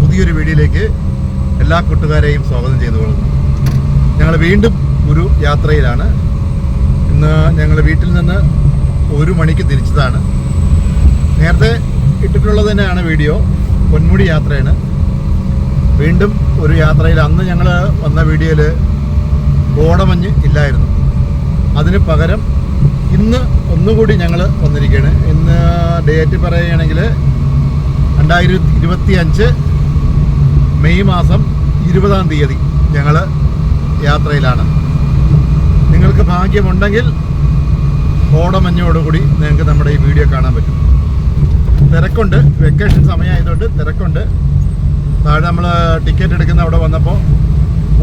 പുതിയൊരു വീഡിയോയിലേക്ക് എല്ലാ കൂട്ടുകാരെയും സ്വാഗതം ചെയ്തുകൊള്ളുന്നു. ഞങ്ങൾ വീണ്ടും ഒരു യാത്രയിലാണ്. ഇന്ന് ഞങ്ങൾ വീട്ടിൽ നിന്ന് 1 മണിക്ക് തിരിച്ചതാണ്. നേരത്തെ ഇട്ടിട്ടുള്ളത് തന്നെയാണ് വീഡിയോ. പൊന്മുടി യാത്രയാണ്. വീണ്ടും ഒരു യാത്രയിൽ അന്ന് ഞങ്ങൾ വന്ന വീഡിയോയിൽ കോടമഞ്ഞ് ഇല്ലായിരുന്നു. അതിന് പകരം ഇന്ന് ഒന്നുകൂടി ഞങ്ങൾ വന്നിരിക്കുകയാണ്. ഇന്ന് ഡേറ്റ് പറയുകയാണെങ്കിൽ 2025 മെയ് മാസം 20-ാം തീയതി ഞങ്ങൾ യാത്രയിലാണ്. നിങ്ങൾക്ക് ഭാഗ്യമുണ്ടെങ്കിൽ കോടമഞ്ഞോടുകൂടി നിങ്ങൾക്ക് നമ്മുടെ ഈ വീഡിയോ കാണാൻ പറ്റും. തിരക്കുണ്ട്, വെക്കേഷൻ സമയമായതുകൊണ്ട് തിരക്കുണ്ട്. താഴെ നമ്മൾ ടിക്കറ്റ് എടുക്കുന്ന അവിടെ വന്നപ്പോൾ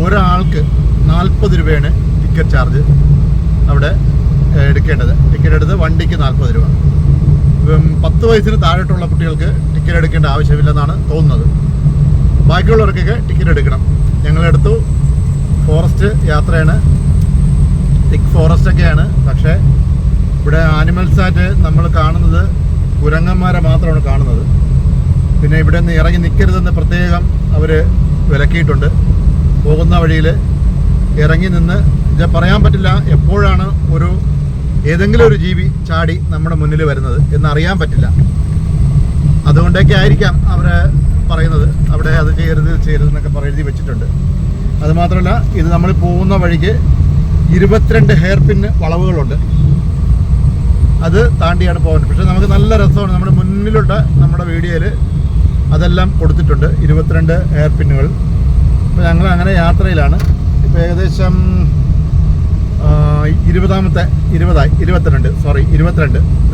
ഒരാൾക്ക് 40 രൂപയാണ് ടിക്കറ്റ് ചാർജ് അവിടെ എടുക്കേണ്ടത്. ടിക്കറ്റ് എടുത്ത് വണ്ടിക്ക് 40 രൂപ. 10 വയസ്സിന് താഴോട്ടുള്ള കുട്ടികൾക്ക് ടിക്കറ്റ് എടുക്കേണ്ട ആവശ്യമില്ലെന്നാണ് തോന്നുന്നത്. ബാക്കിയുള്ളവർക്കൊക്കെ ടിക്കറ്റ് എടുക്കണം. ഞങ്ങളെടുത്തു. ഫോറസ്റ്റ് യാത്രയാണ്, തിക്ക് ഫോറസ്റ്റൊക്കെയാണ്. പക്ഷേ ഇവിടെ ആനിമൽസായിട്ട് നമ്മൾ കാണുന്നത് കുരങ്ങന്മാരെ മാത്രമാണ് കാണുന്നത്. പിന്നെ ഇവിടെ നിന്ന് ഇറങ്ങി നിൽക്കരുതെന്ന് പ്രത്യേകം അവർ വിലക്കിയിട്ടുണ്ട്. പോകുന്ന വഴിയിൽ ഇറങ്ങി നിന്ന് ഇത് പറയാൻ പറ്റില്ല എപ്പോഴാണ് ഏതെങ്കിലും ഒരു ജീവി ചാടി നമ്മുടെ മുന്നിൽ വരുന്നത് എന്നറിയാൻ പറ്റില്ല. അതുകൊണ്ടൊക്കെ ആയിരിക്കാം അവർ പറയുന്നത് അവിടെ അത് ചെയ്യരുതെന്നൊക്കെ എഴുതി വെച്ചിട്ടുണ്ട്. അതുമാത്രമല്ല, ഇത് നമ്മൾ പോകുന്ന വഴിക്ക് 22 ഹെയർ പിന്ന് വളവുകളുണ്ട്. അത് താണ്ടിയാണ് പോകുന്നത്. പക്ഷേ നമുക്ക് നല്ല രസമാണ്. നമ്മുടെ മുന്നിലുള്ള നമ്മുടെ വീഡിയോയിൽ അതെല്ലാം കൊടുത്തിട്ടുണ്ട്, 22 ഹെയർ പിന്നുകൾ. അപ്പോൾ ഞങ്ങൾ അങ്ങനെ യാത്രയിലാണ്. ഇപ്പോൾ ഏകദേശം 22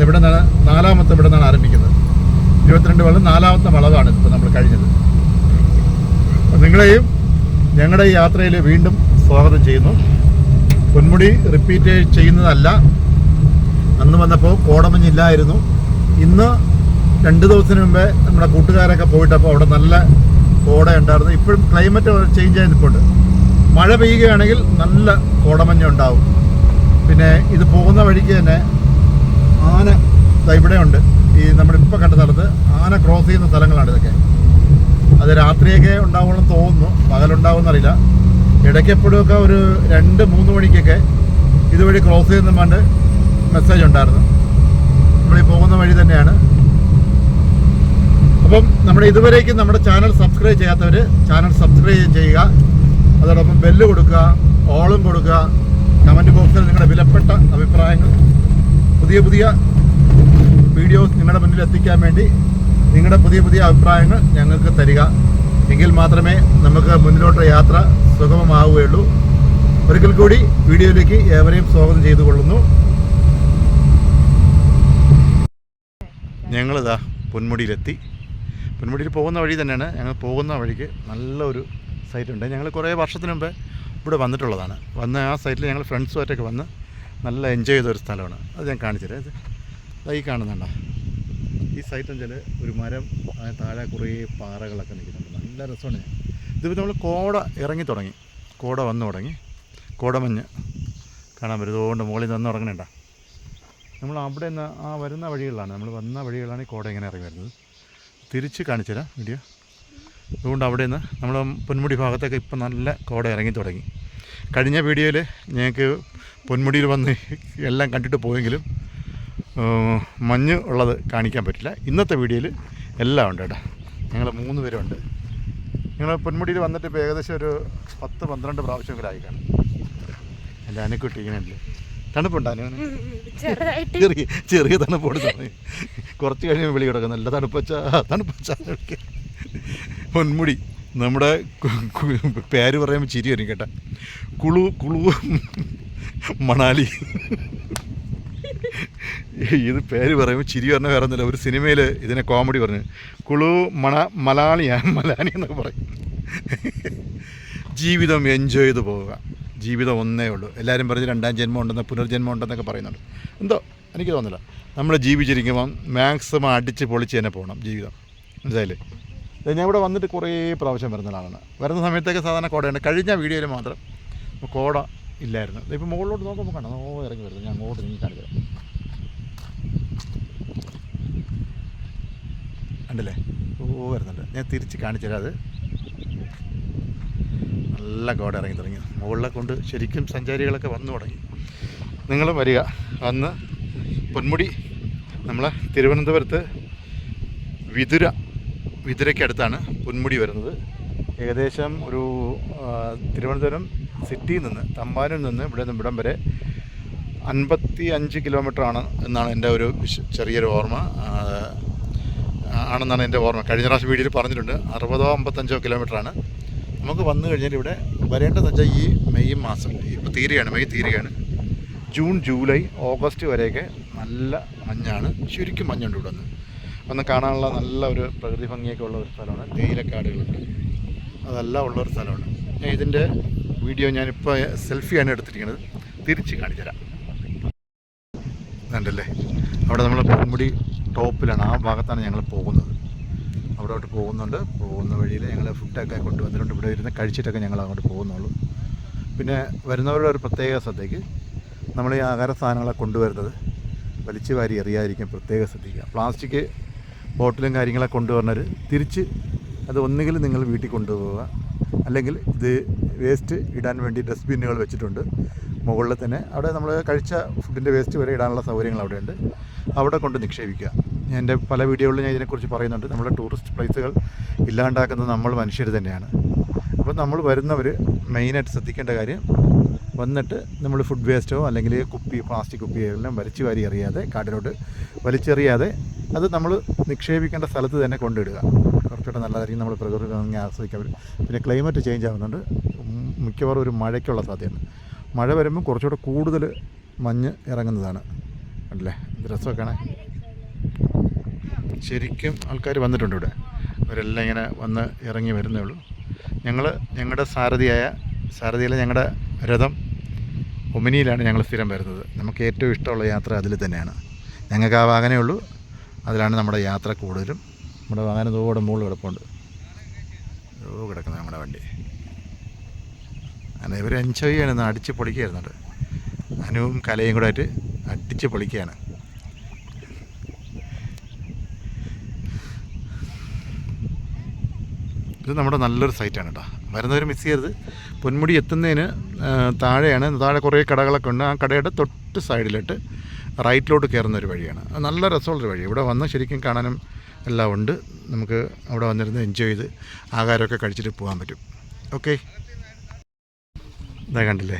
ഇവിടെ നിന്നാണ് 4ാമത്തെ ഇവിടെ നിന്നാണ് ആരംഭിക്കുന്നത്. 22 വളവ് 4ാമത്തെ വളവാണ് ഇപ്പോൾ നമ്മൾ കഴിഞ്ഞത്. അപ്പോൾ നിങ്ങളെയും ഞങ്ങളുടെ ഈ യാത്രയിൽ വീണ്ടും സ്വാഗതം ചെയ്യുന്നു. പൊന്മുടി റിപ്പീറ്റ് ചെയ്യുന്നതല്ല. അന്ന് വന്നപ്പോൾ കോടമഞ്ഞില്ലായിരുന്നു. ഇന്ന് 2 ദിവസത്തിന് മുമ്പേ നമ്മുടെ കൂട്ടുകാരൊക്കെ പോയിട്ടപ്പോൾ അവിടെ നല്ല കോട ഉണ്ടായിരുന്നു. ഇപ്പോഴും ക്ലൈമറ്റ് ചേഞ്ച് ആയി നിൽപ്പുണ്ട്. മഴ പെയ്യുകയാണെങ്കിൽ നല്ല കോടമഞ്ഞ് ഉണ്ടാവും. പിന്നെ ഇത് പോകുന്ന വഴിക്ക് തന്നെ ആന ഇവിടെ ഉണ്ട്. ഈ നമ്മളിപ്പോൾ കണ്ട സ്ഥലത്ത് ആന ക്രോസ് ചെയ്യുന്ന സ്ഥലങ്ങളാണ് ഇതൊക്കെ. അത് രാത്രിയൊക്കെ ഉണ്ടാവുമെന്ന് തോന്നുന്നു, പകലുണ്ടാവുമെന്നറിയില്ല. ഇടയ്ക്ക് എപ്പോഴുമൊക്കെ ഒരു 2-3 മണിക്കൊക്കെ ഇതുവഴി ക്രോസ് ചെയ്യുന്ന പണ്ട് മെസ്സേജ് ഉണ്ടായിരുന്നു. നമ്മളീ പോകുന്ന വഴി തന്നെയാണ്. അപ്പം നമ്മുടെ ഇതുവരേക്കും നമ്മുടെ ചാനൽ സബ്സ്ക്രൈബ് ചെയ്യാത്തവർ ചാനൽ സബ്സ്ക്രൈബ് ചെയ്യുക. അതോടൊപ്പം ബെല്ല് കൊടുക്കുക, ഓളും കൊടുക്കുക. കമൻറ്റ് ബോക്സിൽ നിങ്ങളുടെ വിലപ്പെട്ട അഭിപ്രായങ്ങൾ, പുതിയ വീഡിയോസ് നിങ്ങളുടെ മുന്നിൽ എത്തിക്കാൻ വേണ്ടി നിങ്ങളുടെ പുതിയ അഭിപ്രായങ്ങൾ ഞങ്ങൾക്ക് തരിക. എങ്കിൽ മാത്രമേ നമുക്ക് മുന്നിലോട്ട് യാത്ര സുഗമമാവുകയുള്ളൂ. ഒരിക്കൽ കൂടി വീഡിയോയിലേക്ക് ഏവരെയും സ്വാഗതം ചെയ്തുകൊള്ളുന്നു. ഞങ്ങളിതാ പൊന്മുടിയിലെത്തി. പൊന്മുടിയിൽ പോകുന്ന വഴി തന്നെയാണ്. ഞങ്ങൾ പോകുന്ന വഴിക്ക് നല്ലൊരു സൈറ്റുണ്ട്. ഞങ്ങൾ കുറേ വർഷത്തിന് മുമ്പ് ഇവിടെ വന്നിട്ടുള്ളതാണ്. വന്ന ആ സൈറ്റിൽ ഞങ്ങൾ ഫ്രണ്ട്സുമായിട്ടൊക്കെ വന്ന് നല്ല എൻജോയ് ചെയ്തൊരു സ്ഥലമാണ്. അത് ഞാൻ കാണിച്ചുതരാം. ഇത് ഈ കാണുന്നുണ്ടോ ഈ സൈറ്റ് വെച്ചാൽ ഒരു മരം, താഴെ കുറേ പാറകളൊക്കെ നിൽക്കുന്നുണ്ട്. നല്ല രസമാണ്. ഇതിപ്പോൾ നമ്മൾ കോട ഇറങ്ങി തുടങ്ങി, കോട വന്നു തുടങ്ങി. കോടമഞ്ഞ് കാണാൻ പറ്റും. അതുകൊണ്ട് മുകളിൽ നിന്ന് ഇറങ്ങണണ്ട. നമ്മൾ അവിടെ നിന്ന് ആ വരുന്ന വഴികളിലാണ്, നമ്മൾ വന്ന വഴികളാണ് ഈ കോട ഇങ്ങനെ ഇറങ്ങി വരുന്നത്. തിരിച്ച് കാണിച്ചു തരാം വീഡിയോ. അതുകൊണ്ട് അവിടെ നിന്ന് നമ്മൾ പൊന്മുടി ഭാഗത്തൊക്കെ ഇപ്പം നല്ല കോട ഇറങ്ങി തുടങ്ങി. കഴിഞ്ഞ വീഡിയോയിൽ ഞങ്ങൾക്ക് പൊന്മുടിയിൽ വന്ന് എല്ലാം കണ്ടിട്ട് പോയെങ്കിലും മഞ്ഞ് ഉള്ളത് കാണിക്കാൻ പറ്റില്ല. ഇന്നത്തെ വീഡിയോയിൽ എല്ലാം ഉണ്ട് കേട്ടോ. ഞങ്ങൾ 3 പേരുണ്ട്. ഞങ്ങൾ പൊന്മുടിയിൽ വന്നിട്ട് ഇപ്പോൾ ഏകദേശം ഒരു 10-12 പ്രാവശ്യമെങ്കിലും കാണും. എൻ്റെ അനുക്കുട്ടി ഇങ്ങനെയല്ലേ. തണുപ്പുണ്ടോ? ചെറിയ തണുപ്പോട് തോന്നി. കുറച്ച് കഴിയുമ്പോൾ വിളി കിടക്കും, നല്ല തണുപ്പച്ച. പൊന്മുടി നമ്മുടെ പേര് പറയുമ്പോൾ ചിരി വരും കേട്ടോ. കുളു മണാലി. ഇത് പേര് പറയുമ്പോൾ ചിരി പറഞ്ഞാൽ വേറെ ഒന്നുമില്ല. ഒരു സിനിമയിൽ ഇതിനെ കോമഡി പറഞ്ഞു, കുളു മലാനി എന്നൊക്കെ പറയും. ജീവിതം എൻജോയ് ചെയ്ത് പോവുക. ജീവിതം ഒന്നേ ഉള്ളൂ. എല്ലാവരും പറഞ്ഞ് 2ാം ജന്മം ഉണ്ടെന്ന്, പുനർജന്മം ഉണ്ടെന്നൊക്കെ പറയുന്നുണ്ട്. എന്തോ എനിക്ക് തോന്നുന്നില്ല. നമ്മൾ ജീവിച്ചിരിക്കുമ്പം മാക്സിമം അടിച്ച് പൊളിച്ച് തന്നെ പോകണം ജീവിതം. മനസ്സിലായില്ലേ? ഞാൻ ഇവിടെ വന്നിട്ട് കുറേ പ്രാവശ്യം വരുന്ന ആളാണ്. വരുന്ന സമയത്തൊക്കെ സാധാരണ കോടയുണ്ട്. കഴിഞ്ഞ വീഡിയോയിൽ മാത്രം കോട ഇല്ലായിരുന്നു. ഇപ്പോൾ മുകളിലോട്ട് നോക്കുമ്പോൾ കാണാം, ഇറങ്ങി വരുന്നത്. ഞാൻ അങ്ങോട്ട് നീങ്ങി കാണിക്കാം. കണ്ടില്ലേ? വരുന്നുണ്ട്. ഞാൻ തിരിച്ച് കാണിച്ചു തരാം. അത് നല്ല കോട ഇറങ്ങി തുടങ്ങി. മുകളിലെ കൊണ്ട് ശരിക്കും സഞ്ചാരികളൊക്കെ വന്നു തുടങ്ങി. നിങ്ങളും വരിക. വന്ന് പൊന്മുടി നമ്മളെ തിരുവനന്തപുരത്ത് വിതുരയ്ക്കടുത്താണ് പൊന്മുടി വരുന്നത്. ഏകദേശം ഒരു തിരുവനന്തപുരം സിറ്റിയിൽ നിന്ന് തമ്പാനൂരിൽ നിന്ന് ഇവിടം വരെ 55 കിലോമീറ്ററാണ് എന്നാണ് എൻ്റെ ഒരു ചെറിയൊരു ഓർമ്മ. ആണെന്നാണ് എൻ്റെ ഓർമ്മ. കഴിഞ്ഞ പ്രാവശ്യം വീഡിയോയിൽ പറഞ്ഞിട്ടുണ്ട്. 60-55 കിലോമീറ്ററാണ്. നമുക്ക് വന്നു കഴിഞ്ഞാൽ ഇവിടെ വരേണ്ടതെന്ന് വെച്ചാൽ ഈ മെയ് മാസം ഇപ്പോൾ മെയ് തീരുകയാണ്. ജൂൺ, ജൂലൈ, ഓഗസ്റ്റ് വരെയൊക്കെ നല്ല മഞ്ഞാണ്. ശരിക്കും മഞ്ഞുണ്ട് ഇവിടെ വന്ന് കാണാനുള്ള നല്ല ഒരു പ്രകൃതി ഭംഗിയൊക്കെ ഉള്ള ഒരു സ്ഥലമാണ്. തേയിലക്കാടുകളുണ്ട്, അതെല്ലാം ഉള്ളൊരു സ്ഥലമാണ്. ഇതിൻ്റെ വീഡിയോ ഞാനിപ്പോൾ സെൽഫിയാണ് എടുത്തിരിക്കുന്നത്. തിരിച്ച് കാണിച്ചു തരാം. കണ്ടല്ലേ, അവിടെ നമ്മൾ പൊന്മുടി ടോപ്പിലാണ്. ആ ഭാഗത്താണ് ഞങ്ങൾ പോകുന്നത്. അവിടോട്ട് പോകുന്ന വഴിയിൽ ഞങ്ങൾ ഫുഡൊക്കെ കൊണ്ടുവന്നിട്ടുണ്ട്. ഇവിടെ ഇരുന്ന് കഴിച്ചിട്ടൊക്കെ ഞങ്ങൾ അങ്ങോട്ട് പോകുന്നുള്ളൂ. പിന്നെ വരുന്നവരുടെ ഒരു പ്രത്യേക ശ്രദ്ധയ്ക്ക്, നമ്മൾ ഈ ആഹാര സാധനങ്ങളൊക്കെ കൊണ്ടുവരുന്നത് വലിച്ചു വാരി എറിയാതിരിക്കാൻ പ്രത്യേകം ശ്രദ്ധിക്കുക. പ്ലാസ്റ്റിക് ബോട്ടിലും കാര്യങ്ങളൊക്കെ കൊണ്ടുവരുന്നവർ തിരിച്ച് അത് ഒന്നുകിൽ നിങ്ങൾ വീട്ടിൽ കൊണ്ടുപോവുക, അല്ലെങ്കിൽ ഇത് വേസ്റ്റ് ഇടാൻ വേണ്ടി ഡസ്റ്റ്ബിന്നുകൾ വെച്ചിട്ടുണ്ട് മുകളിൽ തന്നെ. അവിടെ നമ്മൾ കഴിച്ച ഫുഡിൻ്റെ വേസ്റ്റ് വരെ ഇടാനുള്ള സൗകര്യങ്ങൾ അവിടെയുണ്ട്. അവിടെ കൊണ്ട് നിക്ഷേപിക്കുക. ഞാൻ എൻ്റെ പല വീഡിയോകളിലും ഞാൻ ഇതിനെക്കുറിച്ച് പറയുന്നുണ്ട്. നമ്മുടെ ടൂറിസ്റ്റ് പ്ലേസുകൾ ഇല്ലാണ്ടാക്കുന്നത് നമ്മൾ മനുഷ്യർ തന്നെയാണ്. അപ്പോൾ നമ്മൾ വരുന്നവർ മെയിനായിട്ട് ശ്രദ്ധിക്കേണ്ട കാര്യം, വന്നിട്ട് നമ്മൾ ഫുഡ് വേസ്റ്റോ അല്ലെങ്കിൽ പ്ലാസ്റ്റിക് കുപ്പിയെല്ലാം വലിച്ചു വാരി എറിയാതെ, കാടിലോട്ട് വലിച്ചെറിയാതെ അത് നമ്മൾ നിക്ഷേപിക്കേണ്ട സ്ഥലത്ത് തന്നെ കൊണ്ടിടുക. കുറച്ചുകൂടെ നല്ലതായിരിക്കും. നമ്മൾ പ്രകൃതി ഭംഗി ആസ്വദിക്കാൻ പറ്റും. പിന്നെ ക്ലൈമറ്റ് ചേഞ്ച് ആകുന്നുണ്ട്. മിക്കവാറും ഒരു മഴയ്ക്കുള്ള സാധ്യതയാണ്. മഴ വരുമ്പോൾ കുറച്ചുകൂടെ കൂടുതൽ മഞ്ഞ് ഇറങ്ങുന്നതാണ്. അല്ലേ, ഇത് രസമൊക്കെയാണ്. ശരിക്കും ആൾക്കാർ വന്നിട്ടുണ്ട് ഇവിടെ. അവരെല്ലാം ഇങ്ങനെ വന്ന് ഇറങ്ങി വരുന്നേ ഉള്ളൂ. ഞങ്ങളുടെ സാരഥിയിലെ ഞങ്ങളുടെ രഥം ഒമിനിയിലാണ് ഞങ്ങൾ സ്ഥിരം വരുന്നത്. നമുക്ക് ഏറ്റവും ഇഷ്ടമുള്ള യാത്ര അതിൽ തന്നെയാണ്. ഞങ്ങൾക്ക് ആ വാഹനമേ ഉള്ളൂ. അതിലാണ് നമ്മുടെ യാത്ര കൂടുതലും. നമ്മുടെ വാഹനം തോടെ മുകളിൽ കിടപ്പുണ്ട്. കിടക്കുന്നത് നമ്മുടെ വണ്ടി. അങ്ങനെ ഇവർ എൻജോയ് ചെയ്യണമെന്ന് അടിച്ച് പൊളിക്കുകയായിരുന്നുണ്ട്. അനുവും കലയും കൂടെ ആയിട്ട് അടിച്ച് പൊളിക്കുകയാണ്. ഇത് നമ്മുടെ നല്ലൊരു സൈറ്റാണ് കേട്ടോ. വരുന്നവർ മിസ് ചെയ്യരുത്. പൊന്മുടി എത്തുന്നതിന് താഴെയാണ്. താഴെ കുറേ കടകളൊക്കെ ഉണ്ട്. ആ കടയുടെ തൊട്ട് സൈഡിലിട്ട് റൈറ്റിലോട്ട് കയറുന്ന ഒരു വഴിയാണ്. നല്ല രസമുള്ളൊരു വഴി. ഇവിടെ വന്ന് ശരിക്കും കാണാനും എല്ലാം ഉണ്ട്. നമുക്ക് അവിടെ വന്നിരുന്ന് എൻജോയ് ചെയ്ത് ആഹാരമൊക്കെ കഴിച്ചിട്ട് പോകാൻ പറ്റും. ഓക്കെ, ഇതാ കണ്ടില്ലേ,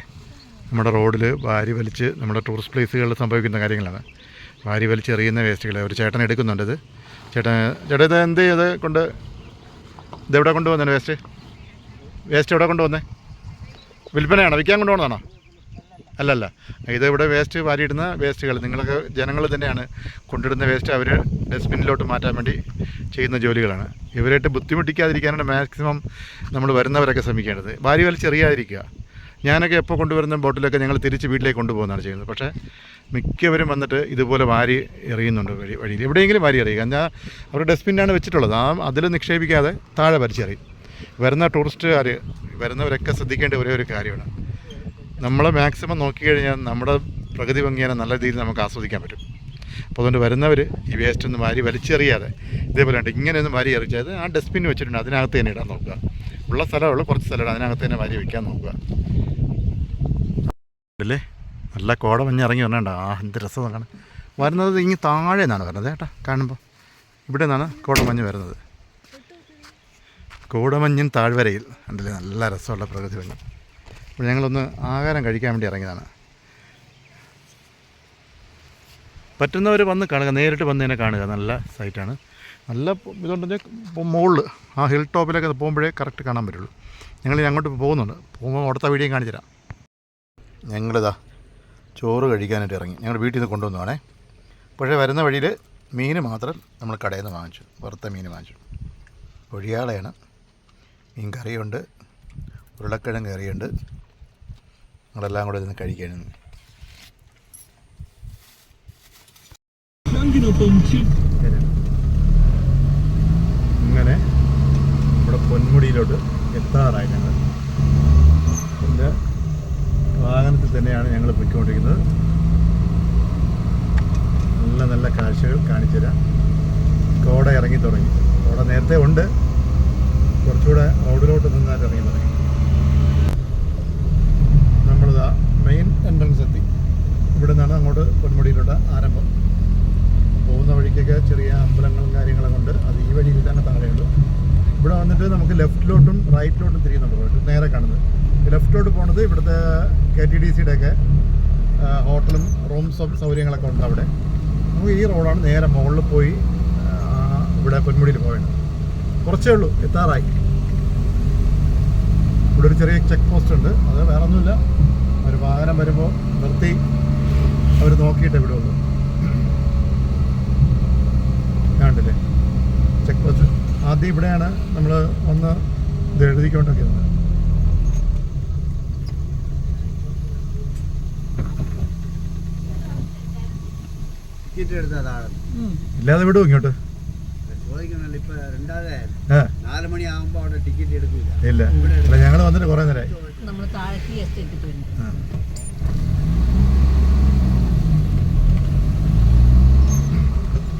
നമ്മുടെ റോഡിൽ വാരി വലിച്ച് നമ്മുടെ ടൂറിസ്റ്റ് പ്ലേസുകളിൽ സംഭവിക്കുന്ന കാര്യങ്ങളാണ്. വാരി വലിച്ച് എറിയുന്ന വേസ്റ്റുകൾ ഒരു ചേട്ടൻ എടുക്കുന്നുണ്ട്. ചേട്ടാ ഇത് എന്ത് ചെയ്ത് കൊണ്ട് ഇതെവിടെ കൊണ്ടുവന്നേ? വേസ്റ്റ് എവിടെ കൊണ്ടുവന്നേ? വിൽപ്പനയാണോ, വിൽക്കാൻ കൊണ്ടുപോകുന്നതാണോ? അല്ലല്ല, ഇതിവിടെ വേസ്റ്റ് വാരിയിടുന്ന വേസ്റ്റുകൾ നിങ്ങൾക്ക് ജനങ്ങൾ തന്നെയാണ് കൊണ്ടിടുന്ന വേസ്റ്റ് അവർ ഡസ്റ്റ്ബിന്നിലോട്ട് മാറ്റാൻ വേണ്ടി ചെയ്യുന്ന ജോലികളാണ്. ഇവരായിട്ട് ബുദ്ധിമുട്ടിക്കാതിരിക്കാനാണ് മാക്സിമം നമ്മൾ വരുന്നവരൊക്കെ ശ്രമിക്കേണ്ടത്. വാരി വലിച്ചെറിയാതിരിക്കുക. ഞാനൊക്കെ എപ്പോൾ കൊണ്ടുവരുന്ന ബോട്ടിലൊക്കെ ഞങ്ങൾ തിരിച്ച് വീട്ടിലേക്ക് കൊണ്ടുപോകുന്നതാണ് ചെയ്യുന്നത്. പക്ഷേ മിക്കവരും വന്നിട്ട് ഇതുപോലെ വാരി എറിയുന്നുണ്ട് വഴിയിൽ. എവിടെയെങ്കിലും വാരി എറിയുക. എന്നാൽ അവർ ഡസ്റ്റ്ബിന്നാണ് വെച്ചിട്ടുള്ളത്. അതിൽ നിക്ഷേപിക്കാതെ താഴെ വലിച്ചെറിയും. വരുന്ന ടൂറിസ്റ്റുകാർ വരുന്നവരൊക്കെ ശ്രദ്ധിക്കേണ്ട ഒരേ ഒരു കാര്യമാണ്, നമ്മൾ മാക്സിമം നോക്കിക്കഴിഞ്ഞാൽ നമ്മുടെ പ്രകൃതി ഭംഗിയെ നല്ല രീതിയിൽ നമുക്ക് ആസ്വദിക്കാൻ പറ്റും. അപ്പോൾ അതുകൊണ്ട് വരുന്നവർ ഈ വേസ്റ്റ് ഒന്നും വാരി വലിച്ചെറിയാതെ ഇതേപോലെ ഉണ്ട് ഇങ്ങനെയൊന്നും വാരി എറിച്ചാൽ ആ ഡസ്റ്റ്ബിൻ വെച്ചിട്ടുണ്ട് അതിനകത്ത് തന്നെ ഇടാൻ നോക്കുക. ഉള്ള സ്ഥലമുള്ള കുറച്ച് സ്ഥലം അതിനകത്ത് തന്നെ വാരി വയ്ക്കാൻ നോക്കുക. അല്ലേ, നല്ല കോട മഞ്ഞ് ഇറങ്ങി വരണ്ട. എന്ത് രസം നോക്കണം. വരുന്നത് ഇങ്ങ് താഴെ നിന്നാണ് വരുന്നത് ചേട്ടാ. കാണുമ്പോൾ ഇവിടെ നിന്നാണ് കോടമഞ്ഞ് വരുന്നത്. കോടമഞ്ഞിൻ താഴ്വരയിൽ ഉണ്ടല്ലേ, നല്ല രസമുള്ള പ്രകൃതി ഭംഗി. അപ്പോൾ ഞങ്ങളൊന്ന് ആഹാരം കഴിക്കാൻ വേണ്ടി ഇറങ്ങിയതാണ്. പറ്റുന്നവർ വന്ന് കാണുക, നേരിട്ട് വന്ന് തന്നെ കാണുക. നല്ല സൈറ്റാണ്. നല്ല ഇതുണ്ടെങ്കിൽ മുകളിൽ ആ ഹിൽ ടോപ്പിലൊക്കെ പോകുമ്പോഴേ കറക്റ്റ് കാണാൻ പറ്റുള്ളൂ. ഞങ്ങൾ അങ്ങോട്ട് പോകുന്നുണ്ട്. പോകുമ്പോൾ അടുത്ത വീഡിയോ കാണിച്ചു തരാം. ഞങ്ങളിതാ ചോറ് കഴിക്കാനായിട്ട് ഇറങ്ങി. ഞങ്ങൾ വീട്ടിൽ നിന്ന് കൊണ്ടുവന്നതാണേ. പക്ഷേ വരുന്ന വഴിയിൽ മീൻ മാത്രം നമ്മൾ കടയിൽ നിന്ന് വാങ്ങിച്ചു. വറുത്ത മീൻ വാങ്ങിച്ചു. ഒഴിയാളയാണ്. മീൻ കറിയുണ്ട്, ഉരുളക്കിഴങ്ങ് കറിയുണ്ട്. ഞങ്ങളെല്ലാം കൂടെ ഇരുന്ന് കഴിക്കാനും. ഇങ്ങനെ നമ്മുടെ പൊന്മുടിയിലോട്ട് എത്താറായി. ഞങ്ങൾ എൻ്റെ വാഹനത്തിൽ തന്നെയാണ് ഞങ്ങൾ പോയിക്കൊണ്ടിരിക്കുന്നത്. നല്ല നല്ല കാഴ്ചകൾ കാണിച്ചു തരാം. കോട ഇറങ്ങി തുടങ്ങി. അവിടെ നേരത്തെ ഉണ്ട്, കുറച്ചുകൂടെ റോഡിലോട്ട് നിന്നായിട്ട് ഇറങ്ങി തുടങ്ങി. നമ്മളിതാ മെയിൻ എൻട്രൻസ് എത്തി. ഇവിടെ നിന്നാണ് അങ്ങോട്ട് പൊന്മുടിയിലോട്ട് ആരംഭം. പോകുന്ന വഴിക്കൊക്കെ ചെറിയ അമ്പലങ്ങളും കാര്യങ്ങളൊക്കെ ഉണ്ട്. അത് ഈ വഴിയിൽ തന്നെ താഴെയുള്ളൂ. ഇവിടെ വന്നിട്ട് നമുക്ക് ലെഫ്റ്റിലോട്ടും റൈറ്റിലോട്ടും തിരിയുന്നുണ്ട് റോഡ് നേരെ കാണുന്നത്. ലെഫ്റ്റിലോട്ട് പോകുന്നത് ഇവിടുത്തെ KTDCയുടെയൊക്കെ ഹോട്ടലും റൂം സൗകര്യങ്ങളൊക്കെ ഉണ്ട് അവിടെ. നമുക്ക് ഈ റോഡാണ് നേരെ മുകളിൽ പോയി ഇവിടെ പൊന്മുടിയിൽ പോയത്. കുറച്ചേ ഉള്ളൂ, എത്താറായി. ഇവിടെ ഒരു ചെറിയ ചെക്ക് പോസ്റ്റ് ഉണ്ട്. അത് വേറെ ഒന്നുമില്ല, ഒരു വാഹനം വരുമ്പോൾ നിർത്തി അവർ നോക്കിയിട്ടേ വിടുള്ളൂ. കണ്ടില്ലേ ചെക്ക് പോസ്റ്റ്. ആദ്യം ഇവിടെയാണ് നമ്മൾ വന്ന് ഇത് എഴുതിക്കൊണ്ടൊക്കെ ഇരുന്നത്. ഇല്ലാതെ വിടും ഇങ്ങോട്ട്. ഇല്ല ഇല്ല, ഞങ്ങൾ വന്നിട്ട് കുറെ നേരമായി.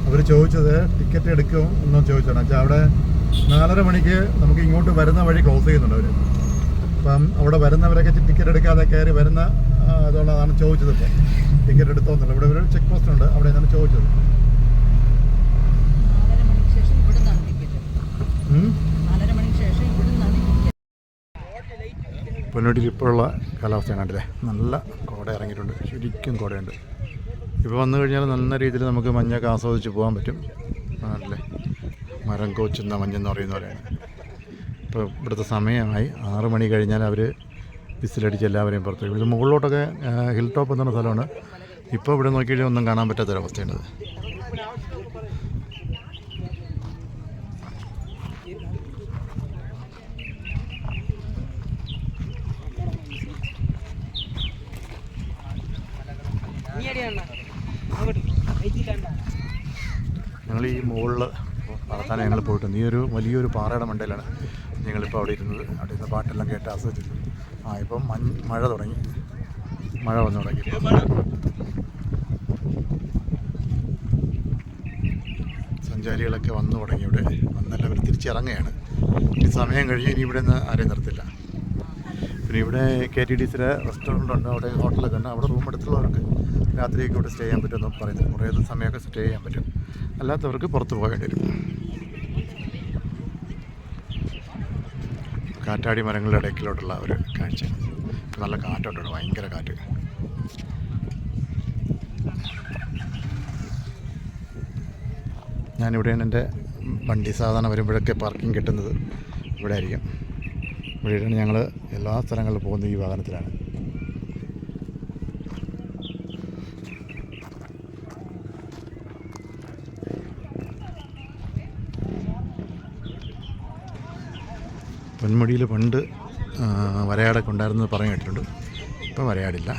അവർ ചോദിച്ചത് ടിക്കറ്റ് എടുക്കും എന്നോ ചോദിച്ചാണ്. വെച്ചാൽ അവിടെ 4:30 മണിക്ക് നമുക്ക് ഇങ്ങോട്ട് വരുന്ന വഴി ക്ലോസ് ചെയ്യുന്നുണ്ട് അവർ. അപ്പം അവിടെ വരുന്നവരൊക്കെ ടിക്കറ്റ് എടുക്കാതെ കയറി വരുന്ന അതുള്ളതാണ് ചോദിച്ചത്. ഇപ്പം ടിക്കറ്റ് എടുത്തോന്നില്ല. ഇവിടെ ഒരു ചെക്ക് പോസ്റ്റ് ഉണ്ട്, അവിടെ നിന്നാണ് ചോദിച്ചത്. പൊന്മുടിയിൽ ഇപ്പോഴുള്ള കാലാവസ്ഥയാണ് കണ്ടില്ലേ. നല്ല കോട ഇറങ്ങിയിട്ടുണ്ട്, ശരിക്കും കോടയുണ്ട്. ഇപ്പോൾ വന്നു കഴിഞ്ഞാൽ നല്ല രീതിയിൽ നമുക്ക് മഞ്ഞൊക്കെ ആസ്വദിച്ച് പോകാൻ പറ്റും. ആണല്ലേ, മരം കോച്ചുന്ന മഞ്ഞെന്ന് പറയുന്ന പോലെയാണ്. ഇപ്പോൾ ഇവിടുത്തെ സമയമായി 6 മണി കഴിഞ്ഞാൽ അവർ വിസിലടിച്ച് എല്ലാവരെയും പുറത്തേക്ക്. ഇത് മുകളിലോട്ടൊക്കെ ഹിൽ ടോപ്പ് എന്ന സ്ഥലമാണ്. ഇപ്പോൾ ഇവിടെ നോക്കിക്കഴിഞ്ഞാൽ ഒന്നും കാണാൻ പറ്റാത്തൊരവസ്ഥയുണ്ട്. ഞങ്ങൾ ഈ മുകളിൽ നടത്താൻ ഞങ്ങൾ പോയിട്ടുണ്ട്. ഈ ഒരു വലിയൊരു പാറയുടെ മണ്ടയിലാണ് ഞങ്ങളിപ്പോൾ അവിടെ ഇരുന്നത്. അവിടെ ഇരുന്ന് പാട്ടെല്ലാം കേട്ട് ആസ്വദിച്ചിട്ടുണ്ട്. ഇപ്പം മഴ തുടങ്ങി, മഴ വന്നു തുടങ്ങി. സഞ്ചാരികളൊക്കെ വന്നു തുടങ്ങി. ഇവിടെ വന്നെല്ലാവരും തിരിച്ചിറങ്ങുകയാണ്. ഈ സമയം കഴിഞ്ഞ് ഇനി ഇവിടെ നിന്ന് ആരെയും നിർത്തില്ല. പിന്നെ ഇവിടെ KTDCയുടെ റെസ്റ്റോറൻ്റ് ഉണ്ട്, അവിടെ ഹോട്ടലൊക്കെ ഉണ്ട്. അവിടെ റൂം എടുത്തുള്ളവർക്ക് രാത്രിയൊക്കെ ഇവിടെ സ്റ്റേ ചെയ്യാൻ പറ്റുമെന്ന് പറയുന്നത്. കുറേ സമയമൊക്കെ സ്റ്റേ ചെയ്യാൻ പറ്റും. അല്ലാത്തവർക്ക് പുറത്ത് പോകേണ്ടി വരും. കാറ്റാടി മരങ്ങളുടെ ഇടയ്ക്കിലോട്ടുള്ള ഒരു കാഴ്ച. നല്ല കാറ്റുണ്ട്, ഭയങ്കര കാറ്റ്. ഞാനിവിടെയാണ് എൻ്റെ വണ്ടി സാധാരണ വരുമ്പോഴൊക്കെ പാർക്കിംഗ് കിട്ടുന്നത്. ഇവിടെ ആയിരിക്കും. ഇവിടെയാണ് ഞങ്ങൾ എല്ലാ സ്ഥലങ്ങളിലും പോകുന്നത് ഈ വാഹനത്തിലാണ്. പൊന്മുടിയിൽ പണ്ട് വരയാടൊക്കെ ഉണ്ടായിരുന്നത് പറഞ്ഞു കേട്ടിട്ടുണ്ട്. ഇപ്പം വരയാടില്ല.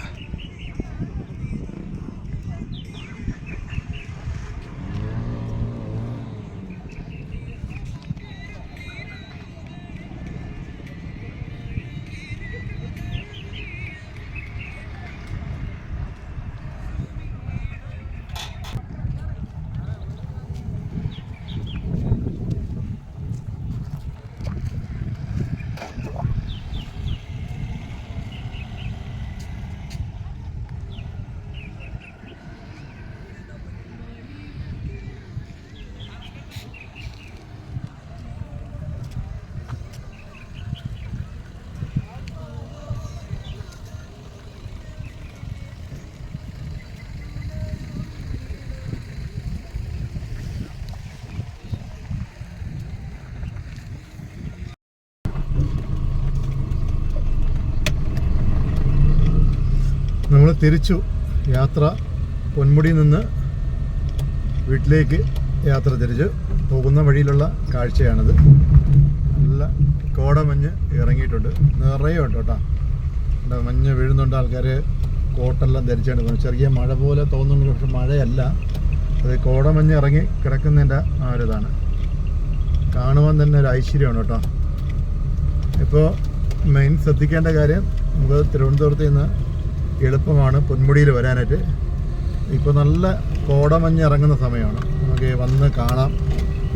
നമ്മൾ തിരിച്ചു യാത്ര പൊന്മുടിയിൽ നിന്ന് വീട്ടിലേക്ക് യാത്ര തിരിച്ച് പോകുന്ന വഴിയിലുള്ള കാഴ്ചയാണിത്. നല്ല കോടമഞ്ഞ് ഇറങ്ങിയിട്ടുണ്ട്, നിറയെ ഉണ്ട് കേട്ടോ. മഞ്ഞ് വീഴുന്നുണ്ട്. ആൾക്കാർ കോട്ടെല്ലാം ധരിച്ചാണ് പോകുന്നത്. ചെറിയ മഴ പോലെ തോന്നുന്നുണ്ട്, പക്ഷെ മഴയല്ല. അത് കോടമഞ്ഞ് ഇറങ്ങി കിടക്കുന്നതിൻ്റെ ആ ഒരു ഇതാണ്. കാണുവാൻ തന്നെ ഒരു ഐശ്വര്യമാണ് കേട്ടോ. ഇപ്പോൾ മെയിൻ ശ്രദ്ധിക്കേണ്ട കാര്യം, നമുക്ക് തിരുവനന്തപുരത്ത് നിന്ന് എളുപ്പമാണ് പൊന്മുടിയിൽ വരാനായിട്ട്. ഇപ്പോൾ നല്ല കോടമഞ്ഞ് ഇറങ്ങുന്ന സമയമാണ്, നമുക്ക് വന്ന് കാണാം.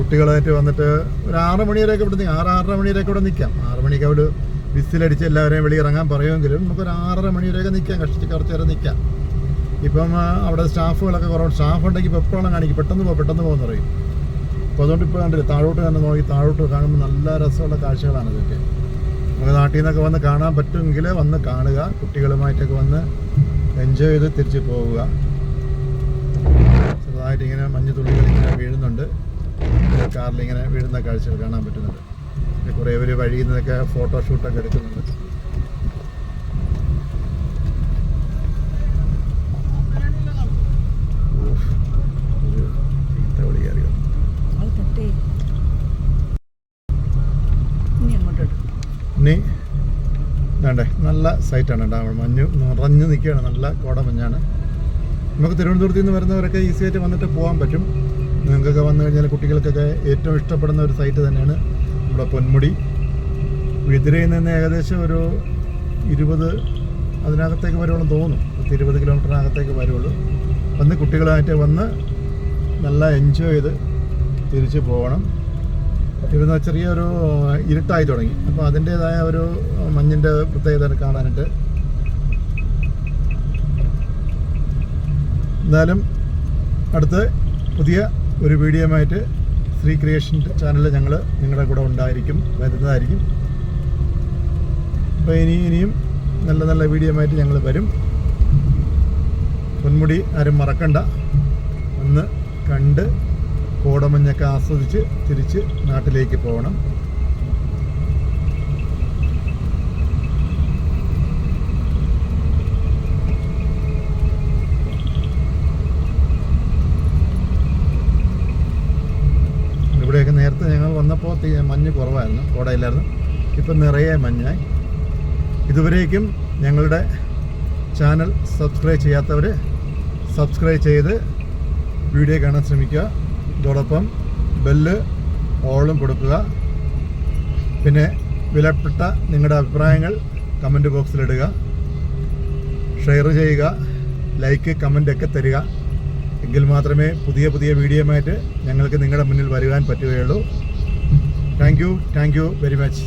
കുട്ടികളായിട്ട് വന്നിട്ട് ഒരു 6 മണി വരെയൊക്കെ ഇവിടെ 6-6:30 മണി വരെയൊക്കെ ഇവിടെ നിൽക്കാം. 6 മണിക്ക് അവിടെ വിസിലടിച്ച് എല്ലാവരെയും വെളിയിറങ്ങാൻ പറയുമെങ്കിലും നമുക്കൊരു 6:30 മണി വരെയൊക്കെ നിൽക്കാം, കഷ്ടിച്ച് കുറച്ച് നേരം നിൽക്കാം. ഇപ്പം അവിടെ സ്റ്റാഫുകളൊക്കെ കുറവ്, സ്റ്റാഫ് ഉണ്ടെങ്കിൽ ഇപ്പോൾ എപ്പോഴും കാണിക്കും, പെട്ടെന്ന് പോകുമെന്ന് പറയും. അപ്പോൾ അതുകൊണ്ട് ഇപ്പോൾ കണ്ടില്ല, താഴോട്ട് തന്നെ നോക്കി താഴോട്ട് കാണുമ്പോൾ നല്ല രസമുള്ള കാഴ്ചകളാണ് ഇതൊക്കെ. നമുക്ക് നാട്ടിൽ നിന്നൊക്കെ വന്ന് കാണാൻ പറ്റുമെങ്കിൽ വന്ന് കാണുക, കുട്ടികളുമായിട്ടൊക്കെ വന്ന് എൻജോയ് ചെയ്ത് തിരിച്ച് പോവുക. ചെറുതായിട്ട് ഇങ്ങനെ മഞ്ഞുതുള്ളികൾ ഇങ്ങനെ വീഴുന്നുണ്ട്, കാറിലിങ്ങനെ വീഴുന്ന കാഴ്ചകൾ കാണാൻ പറ്റുന്നുണ്ട്. പിന്നെ കുറേ പേര് വഴിയിൽ നിന്നൊക്കെ ഫോട്ടോഷൂട്ടൊക്കെ എടുക്കുന്നുണ്ട്. ഇനി വേണ്ടേ നല്ല സൈറ്റാണ് കേട്ടോ, മഞ്ഞ് നിറഞ്ഞ് നിൽക്കുകയാണ്, നല്ല കോടമഞ്ഞാണ്. നമുക്ക് തിരുവനന്തപുരത്ത് നിന്ന് വരുന്നവരൊക്കെ ഈസി ആയിട്ട് വന്നിട്ട് പോകാൻ പറ്റും. നിങ്ങൾക്കൊക്കെ വന്നു കഴിഞ്ഞാൽ കുട്ടികൾക്കൊക്കെ ഏറ്റവും ഇഷ്ടപ്പെടുന്ന ഒരു സൈറ്റ് തന്നെയാണ് നമ്മുടെ പൊന്മുടി. വിതിരയിൽ നിന്ന് ഏകദേശം ഒരു 20 അതിനകത്തേക്ക് വരുള്ളൂ തോന്നുന്നു, 20 കിലോമീറ്ററിനകത്തേക്ക് വരുള്ളൂ. വന്ന് കുട്ടികളായിട്ട് വന്ന് നല്ല എൻജോയ് ചെയ്ത് തിരിച്ച് പോകണം. ഇവിടുന്ന് ചെറിയൊരു ഇരുട്ടായി തുടങ്ങി, അപ്പോൾ അതിൻ്റേതായ ഒരു മഞ്ഞിൻ്റെ പ്രത്യേകത കാണാനായിട്ട്. എന്തായാലും അടുത്ത് പുതിയ ഒരു വീഡിയോയുമായിട്ട് ശ്രീ ക്രിയേഷൻ ചാനലിൽ ഞങ്ങൾ നിങ്ങളുടെ കൂടെ വരുന്നതായിരിക്കും. അപ്പോൾ ഇനിയും നല്ല നല്ല വീഡിയോയുമായിട്ട് ഞങ്ങൾ വരും. പൊന്മുടി ആരും മറക്കണ്ട, ഒന്ന് കണ്ട് കോടമഞ്ഞൊക്കെ ആസ്വദിച്ച് തിരിച്ച് നാട്ടിലേക്ക് പോകണം. ഇവിടെയൊക്കെ നേരത്തെ ഞങ്ങൾ വന്നപ്പോൾ മഞ്ഞ് കുറവായിരുന്നു, കോടയില്ലായിരുന്നു. ഇപ്പം നിറയെ മഞ്ഞായി. ഇതുവരേക്കും ഞങ്ങളുടെ ചാനൽ സബ്സ്ക്രൈബ് ചെയ്യാത്തവർ സബ്സ്ക്രൈബ് ചെയ്ത് വീഡിയോ കാണാൻ ശ്രമിക്കുക. ഇതോടൊപ്പം ബെല്ല് ഓളും കൊടുക്കുക. പിന്നെ വിലപ്പെട്ട നിങ്ങളുടെ അഭിപ്രായങ്ങൾ കമൻറ്റ് ബോക്സിലിടുക, ഷെയർ ചെയ്യുക, ലൈക്ക് കമൻ്റ് ഒക്കെ തരിക. എങ്കിൽ മാത്രമേ പുതിയ വീഡിയോയുമായിട്ട് ഞങ്ങൾക്ക് നിങ്ങളുടെ മുന്നിൽ വരുവാൻ പറ്റുകയുള്ളൂ. Thank you very much.